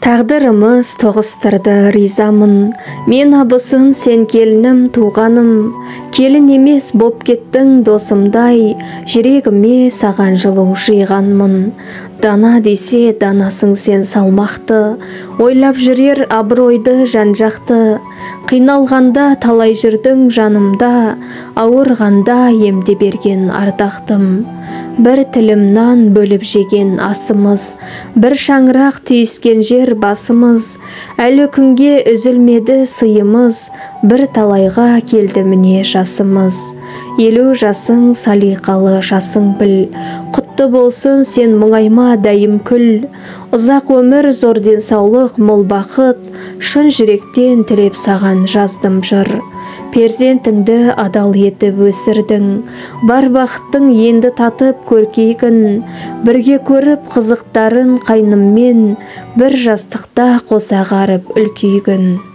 Тағдырымыз тоғыстырды ризамын, мен абысын сен келінім туғаным, келін емес боп кеттің досымдай, жүрегіме саған жылу жиғанмын. Дана десе данасың сен салмақты, ойлап жүрер абыройды жан-жақты, қиналғанда талай жүрдің жанымда, ауырғанда емде берген ардақтым. Бір тілім нан бөліп жеген асымыз, бір шаңырақ түйіскен жер басымыз, әлі күнге үзілмеді сыйымыз, бір талайға келді міне жасымыз. 50 жасың салиқалы жасың біл, құтты болсын сен мұңайма дәйім күл, ұзақ өмір зор денсаулық мол бақыт, шын жүректен тілеп саған жаздым жыр. Перзентіңді адал етіп өсірдің, бар бақыттың енді татып көркейгін, бірге көріп қызықтарын қайныммен, бір жастықта қоса ғарып үлкейгін.